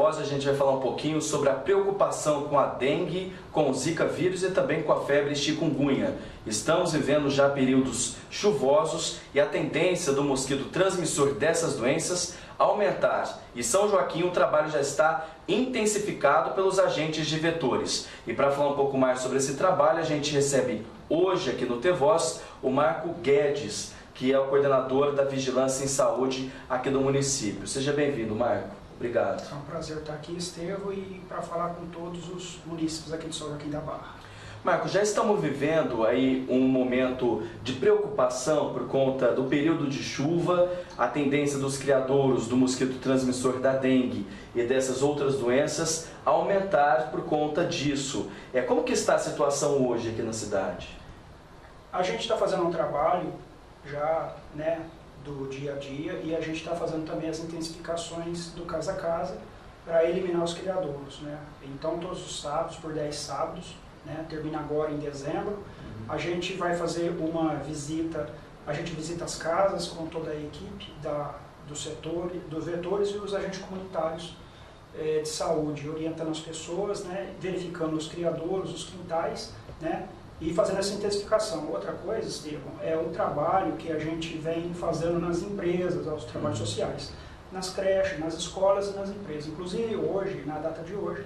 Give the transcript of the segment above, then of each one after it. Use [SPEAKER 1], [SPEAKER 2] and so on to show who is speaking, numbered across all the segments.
[SPEAKER 1] Voz a gente vai falar um pouquinho sobre a preocupação com a dengue, com o Zika vírus e também com a febre chikungunya. Estamos vivendo já períodos chuvosos e a tendência do mosquito transmissor dessas doenças aumentar. Em São Joaquim o trabalho já está intensificado pelos agentes de vetores. E para falar um pouco mais sobre esse trabalho, a gente recebe hoje aqui no TVoz o Marco Guedes, que é o coordenador da Vigilância em Saúde aqui do município. Seja bem-vindo, Marco. Obrigado.
[SPEAKER 2] É um prazer estar aqui, Estevão, e para falar com todos os munícipes aqui de São Joaquim da Barra.
[SPEAKER 1] Marco, já estamos vivendo aí um momento de preocupação por conta do período de chuva, a tendência dos criadouros do mosquito transmissor da dengue e dessas outras doenças aumentar por conta disso. Como que está a situação hoje aqui na cidade?
[SPEAKER 2] A gente está fazendo um trabalho já, do dia a dia, e a gente está fazendo também as intensificações do casa a casa para eliminar os criadouros, Então, todos os sábados, por 10 sábados, termina agora em dezembro, a gente vai fazer uma visita, a gente visita as casas com toda a equipe do setor, dos vetores e os agentes comunitários de saúde, orientando as pessoas, verificando os criadouros, os quintais, e fazendo essa intensificação. Outra coisa, Estevão, é o trabalho que a gente vem fazendo nas empresas, os trabalhos sociais, nas creches, nas escolas e nas empresas. Inclusive hoje, na data de hoje,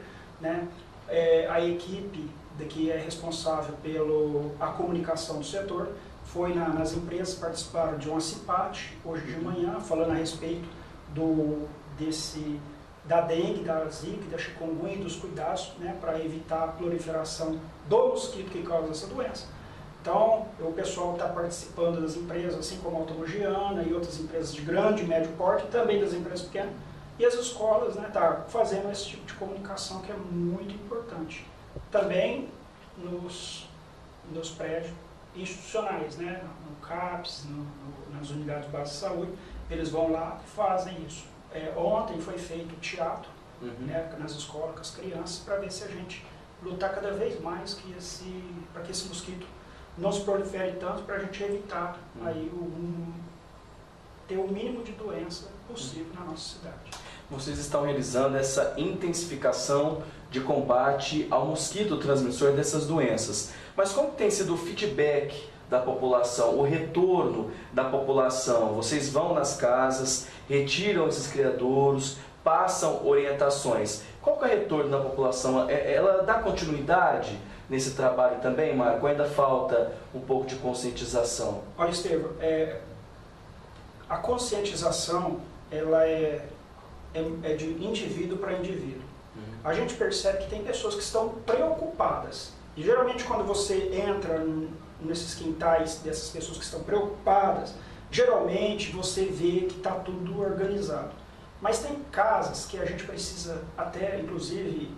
[SPEAKER 2] a equipe que é responsável pela comunicação do setor foi nas empresas, participaram de uma CIPAT hoje de manhã, falando a respeito da dengue, da zika, da chikungunya e dos cuidados para evitar a proliferação do mosquito que causa essa doença. Então, o pessoal está participando das empresas, assim como a Automogiana e outras empresas de grande e médio porte, e também das empresas pequenas, e as escolas tá fazendo esse tipo de comunicação que é muito importante. Também nos prédios institucionais, no CAPS, nas unidades básicas de saúde, eles vão lá e fazem isso. Ontem foi feito teatro nas escolas com as crianças para ver se a gente lutar cada vez mais para que esse mosquito não se prolifere tanto, para a gente evitar aí ter o mínimo de doença possível na nossa cidade.
[SPEAKER 1] Vocês estão realizando essa intensificação de combate ao mosquito transmissor dessas doenças. Mas como tem sido o feedback da população, o retorno da população? Vocês vão nas casas, retiram esses criadouros, passam orientações. Qual que é o retorno da população? Ela dá continuidade nesse trabalho também, Marco? Ainda falta um pouco de conscientização?
[SPEAKER 2] Olha, Estevão, a conscientização ela é de indivíduo para indivíduo. A gente percebe que tem pessoas que estão preocupadas. E geralmente quando você entra nesses quintais dessas pessoas que estão preocupadas, geralmente você vê que está tudo organizado. Mas tem casas que a gente precisa até, inclusive,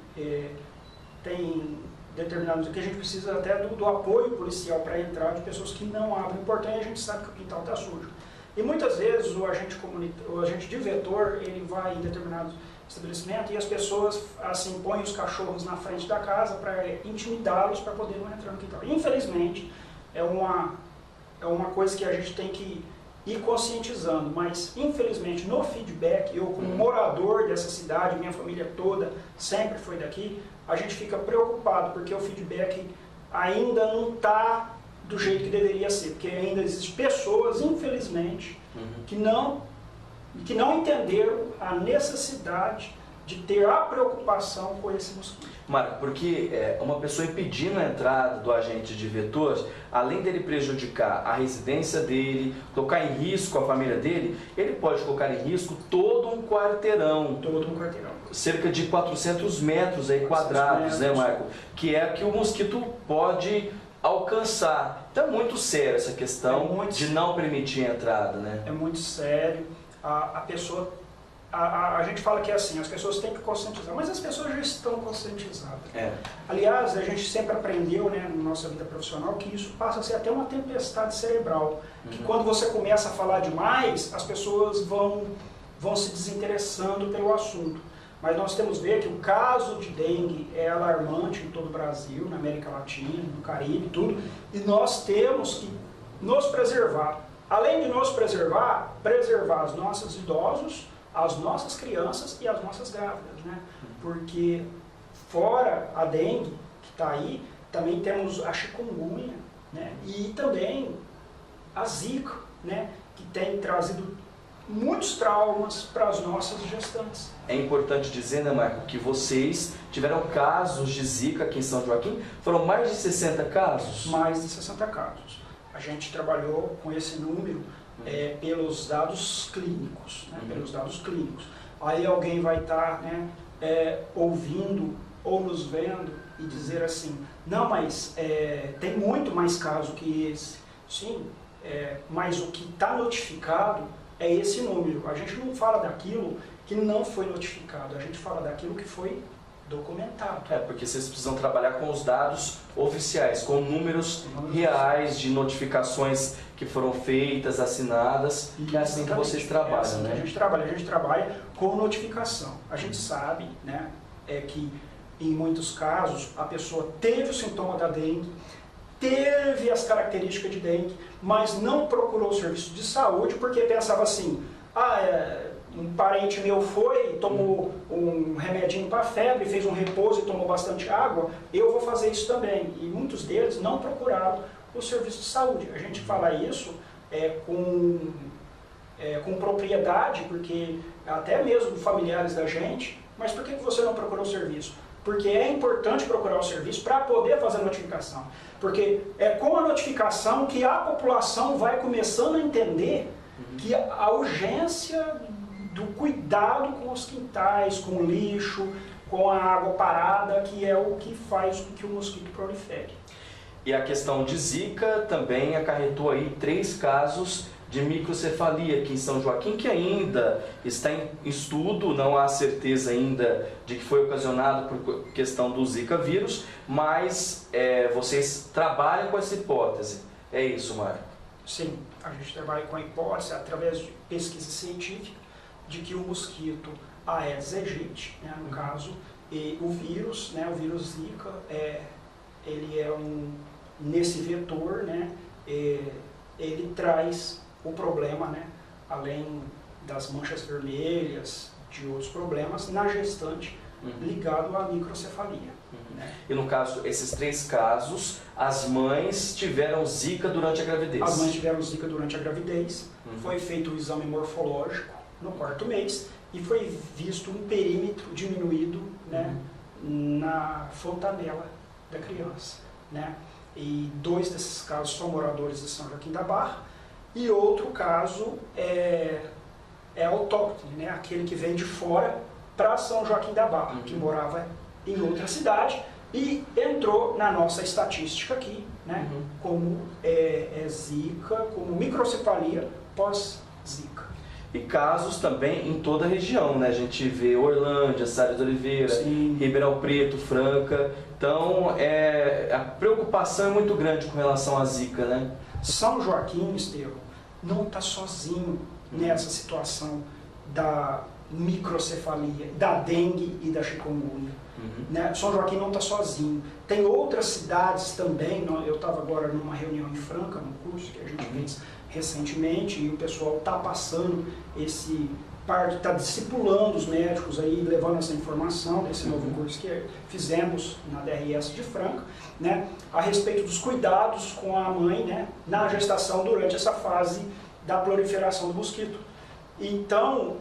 [SPEAKER 2] tem determinados que a gente precisa até do apoio policial para entrar, de pessoas que não abrem o portão e a gente sabe que o quintal está sujo. E muitas vezes o agente de vetor, ele vai em determinado estabelecimento e as pessoas assim põem os cachorros na frente da casa para intimidá-los para poder não entrar no quintal. Infelizmente, é uma coisa que a gente tem que ir conscientizando, mas infelizmente no feedback, eu como morador dessa cidade, minha família toda sempre foi daqui, a gente fica preocupado porque o feedback ainda não está do jeito que deveria ser, porque ainda existem pessoas, infelizmente, que não entenderam a necessidade de ter a preocupação com esse mosquito.
[SPEAKER 1] Marco, porque uma pessoa impedindo a entrada do agente de vetor, além dele prejudicar a residência dele, colocar em risco a família dele, ele pode colocar em risco todo um quarteirão.
[SPEAKER 2] Todo um quarteirão.
[SPEAKER 1] Cerca de 400 metros aí quadrados, Marco? Que é que o mosquito pode alcançar. Então é muito sério essa questão de não permitir a entrada, É
[SPEAKER 2] muito sério. A gente fala que é assim, as pessoas têm que conscientizar, mas as pessoas já estão conscientizadas. Aliás, a gente sempre aprendeu, na nossa vida profissional, que isso passa a ser até uma tempestade cerebral. Que quando você começa a falar demais, as pessoas vão se desinteressando pelo assunto. Mas nós temos que ver que o caso de dengue é alarmante em todo o Brasil, na América Latina, no Caribe, tudo. E nós temos que nos preservar. Além de nos preservar os nossos idosos, as nossas crianças e as nossas grávidas, né? Porque fora a dengue, que está aí, também temos a chikungunya, né? E também a zika, né? Que tem trazido muitos traumas para as nossas gestantes.
[SPEAKER 1] É importante dizer, né, Marco, que vocês tiveram casos de zika aqui em São Joaquim, foram mais de 60 casos?
[SPEAKER 2] Mais de 60 casos. A gente trabalhou com esse número pelos dados clínicos, né? Pelos dados clínicos. Aí alguém vai estar, né, ouvindo ou nos vendo e dizer assim, não, mas tem muito mais caso que esse. Sim, mas o que está notificado é esse número. A gente não fala daquilo que não foi notificado, a gente fala daquilo que foi documentado.
[SPEAKER 1] Porque vocês precisam trabalhar com os dados oficiais, com números reais de notificações que foram feitas, assinadas, e é assim que vocês trabalham,
[SPEAKER 2] assim,
[SPEAKER 1] né?
[SPEAKER 2] A gente trabalha com notificação. A gente sabe, né, que em muitos casos a pessoa teve o sintoma da dengue, teve as características de dengue, mas não procurou o serviço de saúde porque pensava assim, um parente meu foi, tomou um remedinho para febre, fez um repouso e tomou bastante água, eu vou fazer isso também. E muitos deles não procuraram o serviço de saúde. A gente fala isso com propriedade, porque até mesmo familiares da gente, mas por que você não procurou o serviço? Porque é importante procurar o serviço para poder fazer a notificação. Porque é com a notificação que a população vai começando a entender que a urgência do cuidado com os quintais, com o lixo, com a água parada, que é o que faz com que o mosquito prolifere.
[SPEAKER 1] E a questão de zika também acarretou aí 3 casos de microcefalia aqui em São Joaquim, que ainda está em estudo, não há certeza ainda de que foi ocasionado por questão do Zika vírus, mas vocês trabalham com essa hipótese. É isso, Mário?
[SPEAKER 2] Sim, a gente trabalha com a hipótese, através de pesquisa científica, de que o mosquito Aedes aegypti, né, no caso, e o vírus, né, o vírus Zika, ele é nesse vetor, né, ele traz o problema, né, além das manchas vermelhas, de outros problemas, na gestante, ligado à microcefalia. Né?
[SPEAKER 1] E no caso, esses 3 casos, as mães tiveram zika durante a gravidez?
[SPEAKER 2] As mães tiveram zika durante a gravidez, foi feito o exame morfológico no 4º mês e foi visto um perímetro diminuído, né, na fontanela da criança. Né? E 2 desses casos são moradores de São Joaquim da Barra, e outro caso é autóctone, né? Aquele que vem de fora para São Joaquim da Barra, que morava em outra cidade e entrou na nossa estatística aqui, né? Como zika, como microcefalia pós-zika.
[SPEAKER 1] E casos também em toda a região, né? A gente vê Orlândia, Salles de Oliveira,
[SPEAKER 2] Sim.
[SPEAKER 1] Ribeirão Preto, Franca. Então, a preocupação é muito grande com relação à zika, né?
[SPEAKER 2] São Joaquim, Estevão, não está sozinho nessa situação da microcefalia, da dengue e da chikungunya. Né? São Joaquim não está sozinho. Tem outras cidades também. Eu estava agora numa reunião em Franca, num curso que a gente fez recentemente, e o pessoal está passando está discipulando os médicos aí, levando essa informação desse novo curso que fizemos na DRS de Franca, né, a respeito dos cuidados com a mãe, né, na gestação durante essa fase da proliferação do mosquito. Então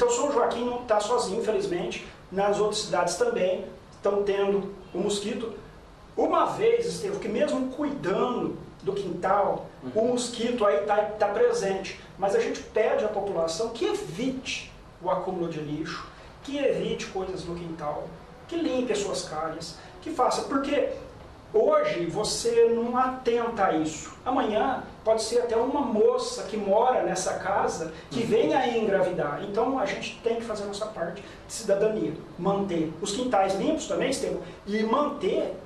[SPEAKER 2] São Joaquim não está sozinho, infelizmente. Nas outras cidades também estão tendo o mosquito. Uma vez, Estevão, que mesmo cuidando do quintal, o mosquito aí está presente. Mas a gente pede à população que evite o acúmulo de lixo, que evite coisas no quintal, que limpe as suas calhas, que faça. Porque hoje você não atenta a isso. Amanhã pode ser até uma moça que mora nessa casa que venha a engravidar. Então a gente tem que fazer a nossa parte de cidadania. Manter os quintais limpos também, Estevão, e manter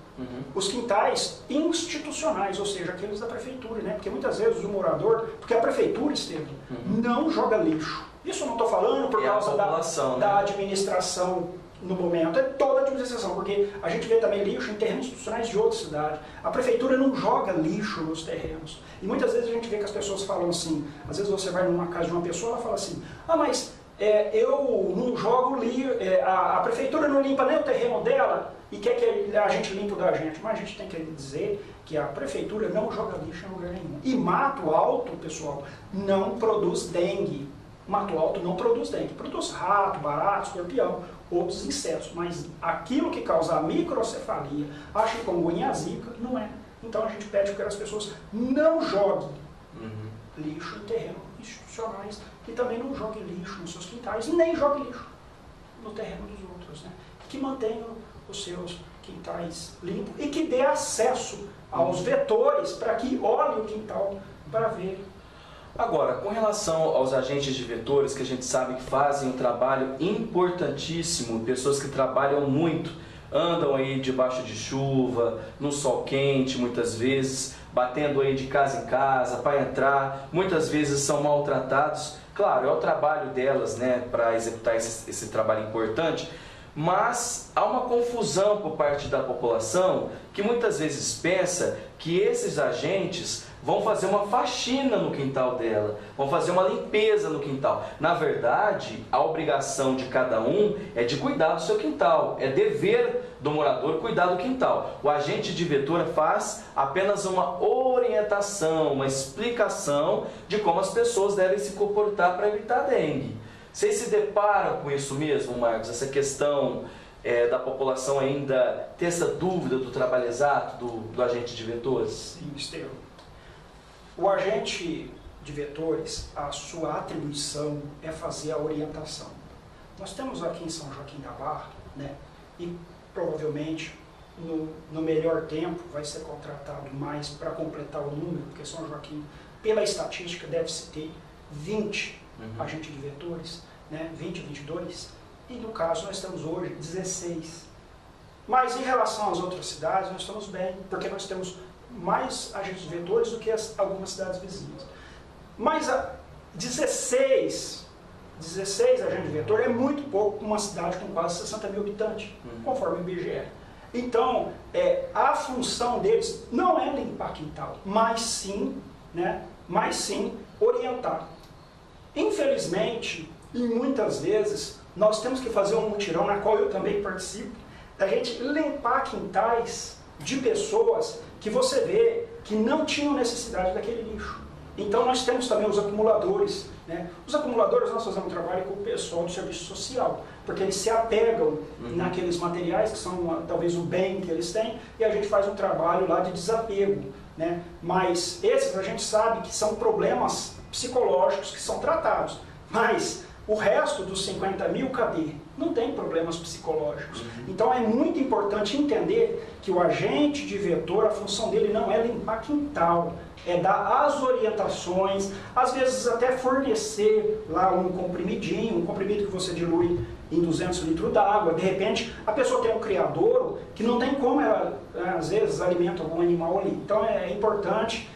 [SPEAKER 2] os quintais institucionais, ou seja, aqueles da prefeitura, né? Porque muitas vezes o morador, porque a prefeitura, Estevão, não joga lixo. Isso eu não estou falando por causa da administração no momento, é toda a administração, porque a gente vê também lixo em terrenos institucionais de outra cidade. A prefeitura não joga lixo nos terrenos. E muitas vezes a gente vê que as pessoas falam assim, às vezes você vai numa casa de uma pessoa, ela fala assim, mas eu não jogo a prefeitura não limpa nem o terreno dela e quer que a gente limpe o da gente, mas a gente tem que dizer que a prefeitura não joga lixo em lugar nenhum. E Mato Alto, pessoal, não produz dengue. Mato Alto não produz dengue, produz rato, barato, escorpião, outros insetos, mas aquilo que causa a microcefalia, a chikungunya e a zika, não é. Então a gente pede para que as pessoas não joguem lixo em terrenos institucionais e também não joguem lixo nos seus quintais e nem joguem lixo no terreno dos outros, né? Que mantenham os seus quintais limpos e que dê acesso aos vetores para que olhem o quintal para ver.
[SPEAKER 1] Agora, com relação aos agentes de vetores, que a gente sabe que fazem um trabalho importantíssimo, pessoas que trabalham muito, andam aí debaixo de chuva, no sol quente muitas vezes, batendo aí de casa em casa para entrar, muitas vezes são maltratados. Claro, é o trabalho delas, né, para executar esse trabalho importante, mas há uma confusão por parte da população que muitas vezes pensa que esses agentes vão fazer uma faxina no quintal dela, vão fazer uma limpeza no quintal. Na verdade, a obrigação de cada um é de cuidar do seu quintal, é dever do morador cuidar do quintal. O agente de vetor faz apenas uma orientação, uma explicação de como as pessoas devem se comportar para evitar a dengue. Vocês se deparam com isso mesmo, Marcos? Essa questão da população ainda ter essa dúvida do trabalho exato do agente de vetores?
[SPEAKER 2] Sim, Estevão. O agente de vetores, a sua atribuição é fazer a orientação. Nós temos aqui em São Joaquim da Barra, né, e provavelmente no melhor tempo vai ser contratado mais para completar o número, porque São Joaquim, pela estatística, deve-se ter 20 agentes de vetores, né, 20, 22, e no caso nós temos hoje 16. Mas em relação às outras cidades, nós estamos bem, porque nós temos mais agentes de vetores do que algumas cidades vizinhas. Mas 16 agentes de vetor é muito pouco para uma cidade com quase 60 mil habitantes, conforme o IBGE. Então, a função deles não é limpar quintal, mas sim orientar. Infelizmente, e muitas vezes, nós temos que fazer um mutirão, na qual eu também participo, da gente limpar quintais de pessoas que você vê que não tinham necessidade daquele lixo. Então nós temos também os acumuladores, né? Os acumuladores nós fazemos um trabalho com o pessoal do serviço social, porque eles se apegam naqueles materiais que são talvez o bem que eles têm, e a gente faz um trabalho lá de desapego, né? Mas esses a gente sabe que são problemas psicológicos que são tratados, mas o resto dos 50 mil, cadê? Não tem problemas psicológicos. Então é muito importante entender que o agente de vetor, a função dele não é limpar quintal, é dar as orientações, às vezes até fornecer lá um comprimidinho, um comprimido que você dilui em 200 litros d'água. De repente, a pessoa tem um criadouro que não tem como ela, às vezes, alimenta algum animal ali. Então é importante...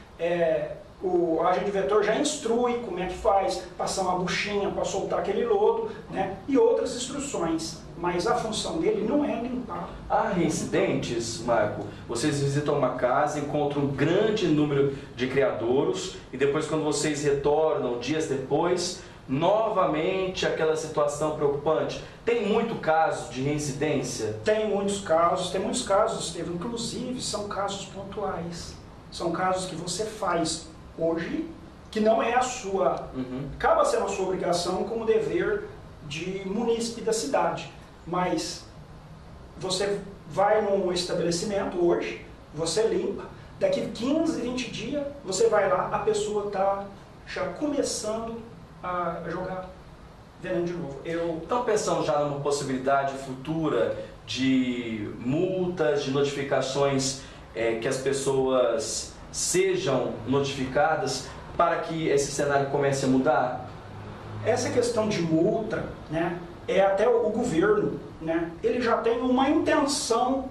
[SPEAKER 2] o agente de vetor já instrui como é que faz, passar uma buchinha para soltar aquele lodo, né? E outras instruções, mas a função dele não é limpar.
[SPEAKER 1] Há reincidentes, Marco? Vocês visitam uma casa, encontram um grande número de criadouros e depois quando vocês retornam, dias depois, novamente aquela situação preocupante. Tem muito caso de reincidência? Tem muitos casos,
[SPEAKER 2] Estevam, inclusive são casos pontuais. São casos que você faz hoje, que não é a sua, acaba sendo a sua obrigação como dever de munícipe da cidade, mas você vai num estabelecimento hoje, você limpa, daqui 15, 20 dias, você vai lá, a pessoa está já começando a jogar veneno de novo.
[SPEAKER 1] Estão pensando já numa possibilidade futura de multas, de notificações que as pessoas sejam notificadas para que esse cenário comece a mudar?
[SPEAKER 2] Essa questão de multa, né, até o governo, né, ele já tem uma intenção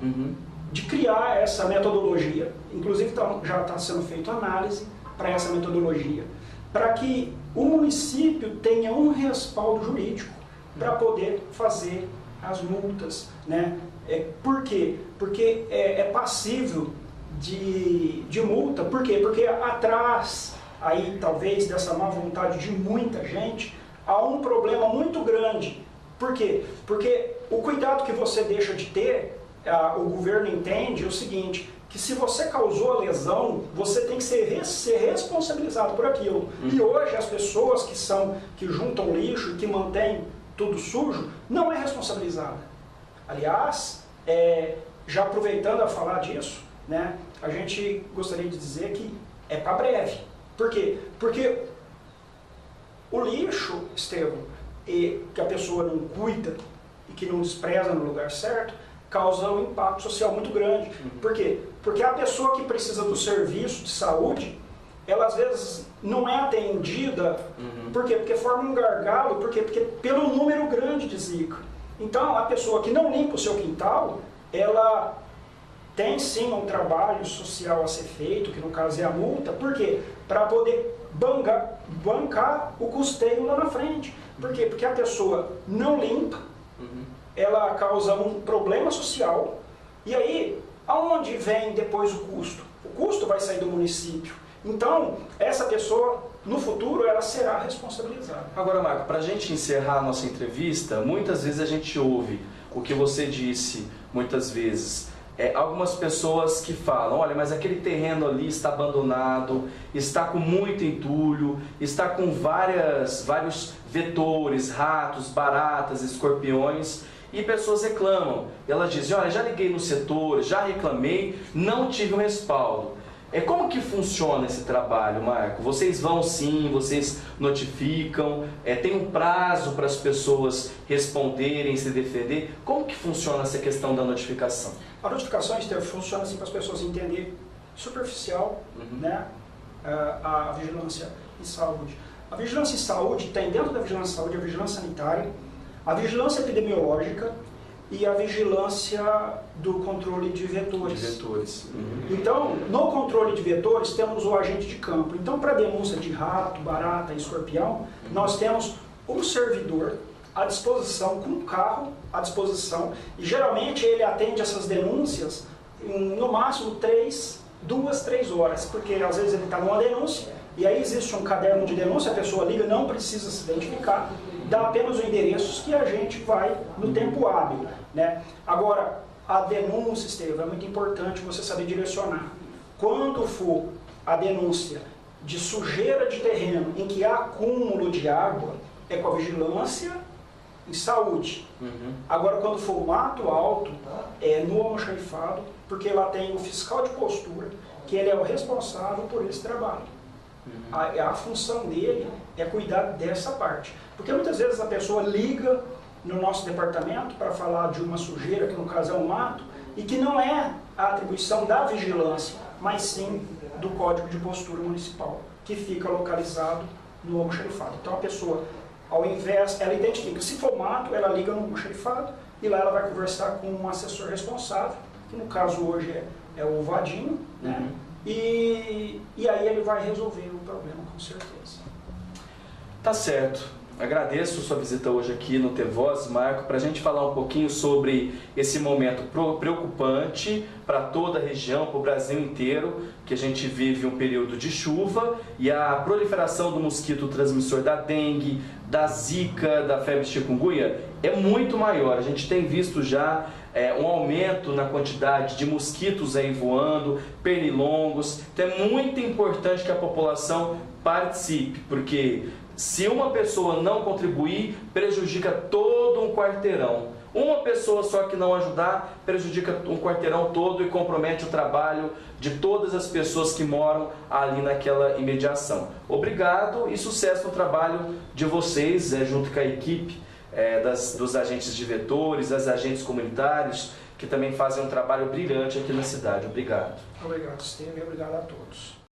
[SPEAKER 2] de criar essa metodologia. Inclusive já está sendo feita análise para essa metodologia, para que o município tenha um respaldo jurídico para poder fazer as multas, né? Por quê? Porque é passível de multa. Por quê? Porque atrás, aí talvez dessa má vontade de muita gente, há um problema muito grande. Por quê? Porque o cuidado que você deixa de ter, o governo entende o seguinte, que se você causou a lesão, você tem que ser responsabilizado por aquilo. E hoje as pessoas que juntam lixo e que mantêm tudo sujo, não é responsabilizada. Aliás, já aproveitando a falar disso, né, a gente gostaria de dizer que é para breve. Por quê? Porque o lixo, Estevão, que a pessoa não cuida e que não despreza no lugar certo, causa um impacto social muito grande. Por quê? Porque a pessoa que precisa do serviço de saúde, ela às vezes não é atendida. Por quê? Porque forma um gargalo. Por quê? Porque pelo número grande de Zika. Então, a pessoa que não limpa o seu quintal, ela tem sim um trabalho social a ser feito, que no caso é a multa. Por quê? Para poder bancar o custeio lá na frente. Por quê? Porque a pessoa não limpa, ela causa um problema social, e aí, aonde vem depois o custo? O custo vai sair do município. Então, essa pessoa, no futuro, ela será responsabilizada.
[SPEAKER 1] Agora, Marco, para a gente encerrar a nossa entrevista, muitas vezes a gente ouve o que você disse, muitas vezes, algumas pessoas que falam, olha, mas aquele terreno ali está abandonado, está com muito entulho, está com vários vetores, ratos, baratas, escorpiões, e pessoas reclamam. Elas dizem, olha, já liguei no setor, já reclamei, não tive um respaldo. Como que funciona esse trabalho, Marco? Vocês vão sim, vocês notificam, tem um prazo para as pessoas responderem, se defender? Como que funciona essa questão da notificação?
[SPEAKER 2] A notificação, Estevão, funciona assim para as pessoas entenderem superficial, né, a vigilância em saúde. A vigilância em saúde tem dentro da vigilância em saúde a vigilância sanitária, a vigilância epidemiológica e a vigilância do controle de vetores. Então, no controle de vetores, temos o agente de campo. Então, para denúncia de rato, barata e escorpião, nós temos um servidor à disposição, com um carro à disposição, e geralmente ele atende essas denúncias em, no máximo 2, 3 horas, porque às vezes ele está numa denúncia, e aí existe um caderno de denúncia, a pessoa liga, não precisa se identificar, dá apenas os endereços que a gente vai no tempo hábil, né? Agora, a denúncia, Estevão, é muito importante você saber direcionar. Quando for a denúncia de sujeira de terreno em que há acúmulo de água, é com a vigilância em saúde. Agora, quando for mato alto, é no almoxarifado, porque lá tem o fiscal de postura, que ele é o responsável por esse trabalho. A função dele é cuidar dessa parte. Porque muitas vezes a pessoa liga no nosso departamento para falar de uma sujeira, que no caso é um mato, e que não é a atribuição da vigilância, mas sim do Código de Postura Municipal, que fica localizado no almoxarifado. Então a pessoa, ao invés, ela identifica, se for mato, ela liga no almoxarifado e lá ela vai conversar com um assessor responsável, que no caso hoje é o Vadinho, né? E aí ele vai resolver o problema, com certeza.
[SPEAKER 1] Tá certo. Agradeço sua visita hoje aqui no T-Voz, Marco, para a gente falar um pouquinho sobre esse momento preocupante para toda a região, para o Brasil inteiro, que a gente vive um período de chuva e a proliferação do mosquito transmissor da dengue, da zika, da febre chikungunya é muito maior. A gente tem visto já um aumento na quantidade de mosquitos aí voando, pernilongos. Então é muito importante que a população participe, porque se uma pessoa não contribuir, prejudica todo um quarteirão. Uma pessoa só que não ajudar, prejudica um quarteirão todo e compromete o trabalho de todas as pessoas que moram ali naquela imediação. Obrigado e sucesso no trabalho de vocês, junto com a equipe dos agentes de vetores, das agentes comunitários, que também fazem um trabalho brilhante aqui na cidade. Obrigado.
[SPEAKER 2] Obrigado, Estevão, e obrigado a todos.